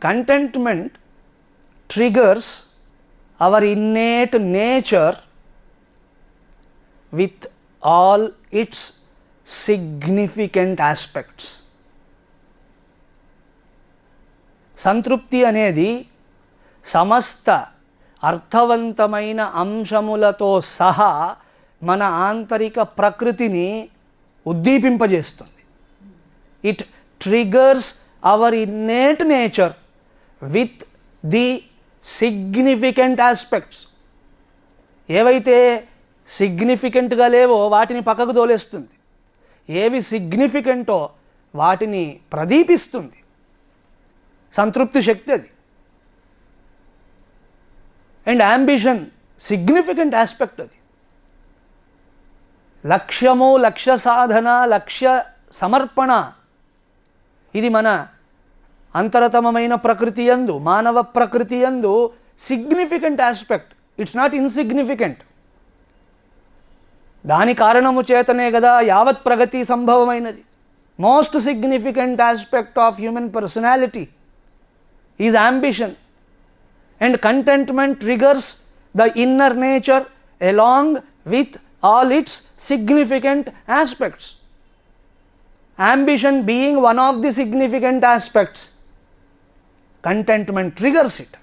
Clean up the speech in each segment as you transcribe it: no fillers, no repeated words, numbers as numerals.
contentment triggers our innate nature with all its significant aspects. సంతృప్తి అనేది సమస్త అర్థవంతమైన అంశములతో సహా మన ఆంతరిక ప్రకృతిని ఉద్దీపింపజేస్తుంది. It triggers our innate nature with the significant aspects. ఏవైతే సిగ్నిఫికెంట్గా లేవో వాటిని పక్కకు తోలేస్తుంది, ఏవి సిగ్నిఫికెంటో వాటిని ప్రదీపిస్తుంది. సంతృప్తి శక్తి అది. అండ్ యాంబిషన్ సిగ్నిఫికెంట్ ఆస్పెక్ట్ అది. లక్ష్యము, లక్ష్య సాధన, లక్ష్య సమర్పణ ఇది మన అంతరతమమైన ప్రకృతి యందు, మానవ ప్రకృతి యందు significant aspect. It's not insignificant. దాని కారణము చేతనే కదా యావత్ ప్రగతి సంభవమైనది. Most significant aspect of human personality is ambition, and contentment triggers the inner nature along with all its significant aspects. Ambition being one of the significant aspects, contentment triggers it.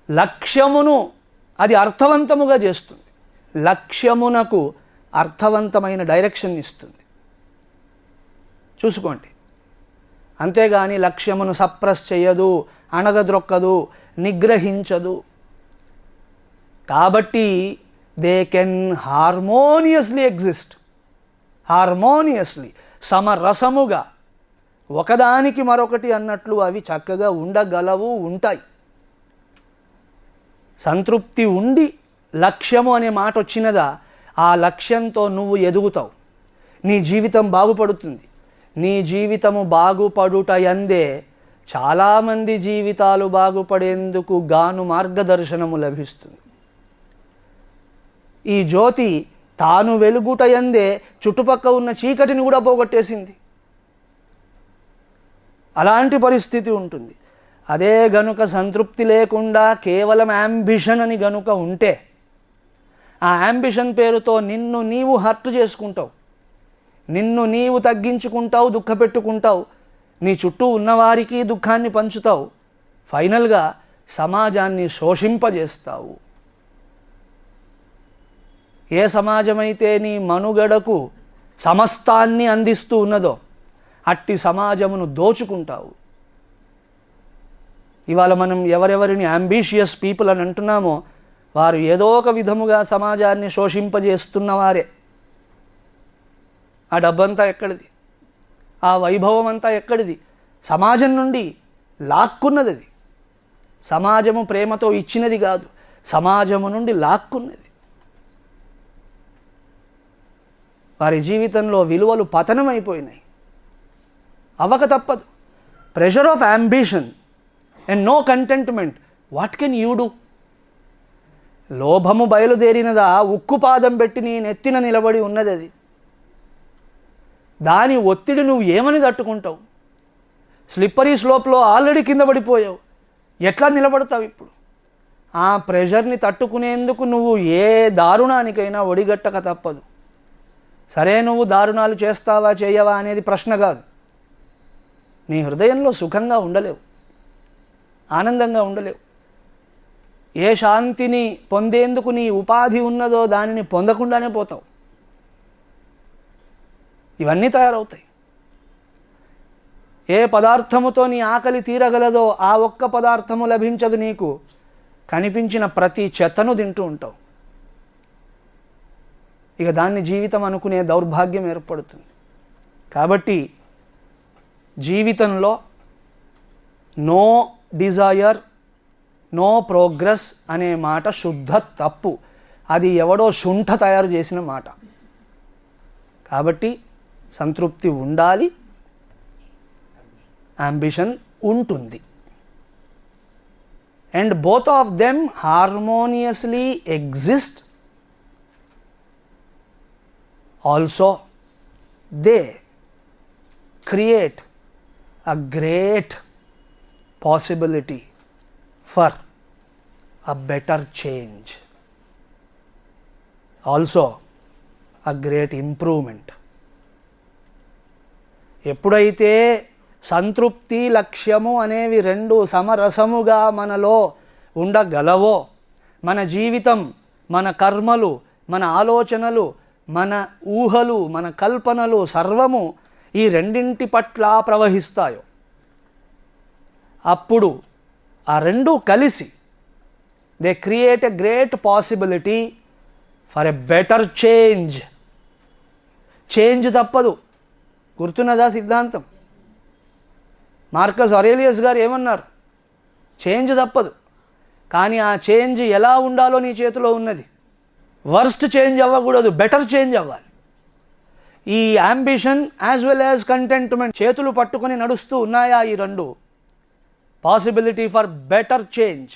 లక్ష్యమును అది అర్థవంతముగా చేస్తుంది, లక్ష్యమునకు అర్థవంతమైన డైరెక్షన్ ఇస్తుంది. చూసుకోండి. అంతేగాని లక్ష్యమును suppress చేయదు, అణగద్రొక్కదు, నిగ్రహించదు. కాబట్టి they can harmoniously exist, harmoniously సమరసముగా ఒకదానికి మరొకటి అన్నట్లు అవి చక్కగా ఉండగలవు, ఉంటాయి. సంతృప్తి ఉండి లక్ష్యము అనే మాట వచ్చినదా, ఆ లక్ష్యంతో నువ్వు ఎదుగుతావు, నీ జీవితం బాగుపడుతుంది. నీ జీవితము బాగుపడుట యందే చాలామంది జీవితాలు బాగుపడేందుకు గాను మార్గదర్శనము లభిస్తుంది. ఈ జ్యోతి తాను వెలుగుట యందే చుట్టుపక్క ఉన్న చీకటిని కూడా పోగొట్టేసింది. అలాంటి పరిస్థితి ఉంటుంది. అదే గనుక సంతృప్తి లేకుండా కేవలం యాంబిషన్ అని గనుక ఉంటే, ఆ యాంబిషన్ పేరుతో నిన్ను నీవు హర్ట్ చేసుకుంటావు, నిన్ను నీవు తగ్గించుకుంటావు, దుఃఖపెట్టుకుంటావు, నీ చుట్టూ ఉన్నవారికి దుఃఖాన్ని పంచుతావు, ఫైనల్గా సమాజాన్ని శోషింపజేస్తావు. ఏ సమాజమైతే నీ మనుగడకు సమస్తాన్ని అందిస్తూ ఉన్నదో అట్టి సమాజమును దోచుకుంటావు. ఇవాళ మనం ఎవరెవరిని అంబిషియస్ పీపుల్ అని అంటున్నామో వారు ఏదో ఒక విధముగా సమాజాన్ని శోషింపజేస్తున్నవారే. ఆ డబ్బంతా ఎక్కడిది, ఆ వైభవం అంతా ఎక్కడిది? సమాజం నుండి లాక్కున్నది. అది సమాజము ప్రేమతో ఇచ్చినది కాదు, సమాజము నుండి లాక్కున్నది. వారి జీవితంలో విలువలు పతనమైపోయినాయి. అవక తప్పదు. Pressure of ambition and no contentment, what can you do? లోభము బయలుదేరినదా ఉక్కు పాదం పెట్టి నీ నెత్తిన నిలబడి ఉన్నది. అది దాని ఒత్తిడి నువ్వు ఏమని తట్టుకుంటావు? స్లిప్పరీ స్లోప్లో ఆల్రెడీ కింద పడిపోయావు, ఎట్లా నిలబడతావు ఇప్పుడు? ఆ ప్రెషర్ని తట్టుకునేందుకు నువ్వు ఏ దారుణానికైనా ఒడిగట్టక తప్పదు. సరే, నువ్వు దారుణాలు చేస్తావా చేయవా అనేది ప్రశ్న కాదు. నీ హృదయంలో సుఖంగా ఉండలేవు, ఆనందంగా ఉండలేవు. ఏ శాంతిని పొందేందుకు నీ ఉపాధి ఉన్నదో దానిని పొందకుండానే పోతావు. ఇవన్నీ తయారవుతాయి. ఏ పదార్థముతో నీ ఆకలి తీరగలదో ఆ ఒక్క పదార్థము లభించదు నీకు. కనిపించిన ప్రతి చెత్తను తింటూ ఉంటావు. ఇక దాన్ని జీవితం అనుకునే దౌర్భాగ్యం ఏర్పడుతుంది. కాబట్టి జీవితంలో నో డిజైర్, నో ప్రోగ్రెస్ అనే మాట శుద్ధ తప్పు. అది ఎవడో శుంఠ తయారు చేసిన మాట. కాబట్టి సంతృప్తి ఉండాలి, అంబిషన్ ఉంటుంది. And both of them harmoniously exist. Also they create a great possibility for a better change, also a great improvement. ఎప్పుడైతే సంతృప్తి లక్ష్యము అనేవి రెండు సమరసముగా మనలో ఉండగలవో, మన జీవితం, మన కర్మలు, మన ఆలోచనలు, మన ఊహలు, మన కల్పనలు సర్వము ఈ రెండింటి పట్ల ప్రవహిస్తాయో, అప్పుడు ఆ రెండు కలిసి they create a great possibility for a better change. Change తప్పదు. గుర్తున్నదా సిద్ధాంతం? మార్కస్ అరేలియస్ గారు ఏమన్నారు? చేంజ్ తప్పదు, కానీ ఆ చేంజ్ ఎలా ఉండాలో నీ చేతిలో ఉన్నది. వర్స్ట్ చేంజ్ అవ్వకూడదు, బెటర్ చేంజ్ అవ్వాలి. ఈ ambition as well as contentment చేతులు పట్టుకొని నడుస్తూ ఉన్నాయా ఈ రెండు? Possibility for better change.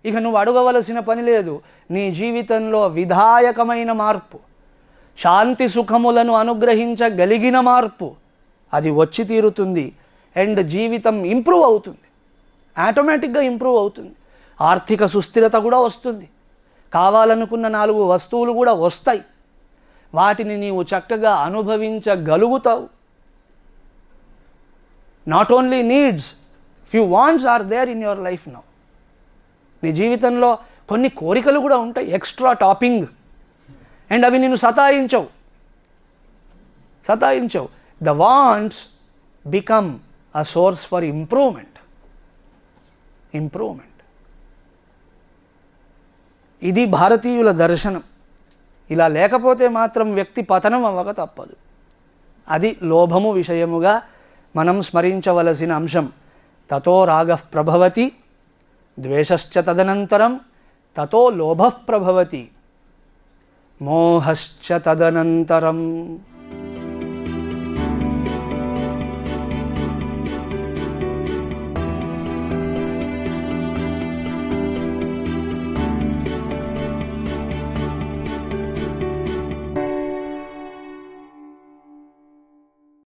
ఇక నువ్వు అడగవలసిన పని లేదు. నీ జీవితంలో విధాయకమైన మార్పు, శాంతి సుఖములను అనుగ్రహించగలిగిన మార్పు అది వచ్చి తీరుతుంది. అండ్ జీవితం ఇంప్రూవ్ అవుతుంది, ఆటోమేటిక్గా ఇంప్రూవ్ అవుతుంది. ఆర్థిక సుస్థిరత కూడా వస్తుంది. కావాలనుకున్న 4 వస్తువులు కూడా వస్తాయి. వాటిని నీవు చక్కగా అనుభవించగలుగుతావు. Not only needs, few wants are there in your life now. నీ జీవితంలో కొన్ని కోరికలు కూడా ఉంటాయి, ఎక్స్ట్రా టాపింగ్, అండ్ అవి నిన్ను సతాయించవు. The wants become a source for improvement. ఇది భారతీయుల దర్శనం. ఇలా లేకపోతే మాత్రం వ్యక్తి పతనం అవ్వక తప్పదు. అది లోభము విషయముగా మనం స్మరించవలసిన అంశం. తతో రాగః ప్రభవతి ద్వేషశ్చ తదనంతరం తతో లోభః ప్రభవతి మోహశ్చ తదనంతరం.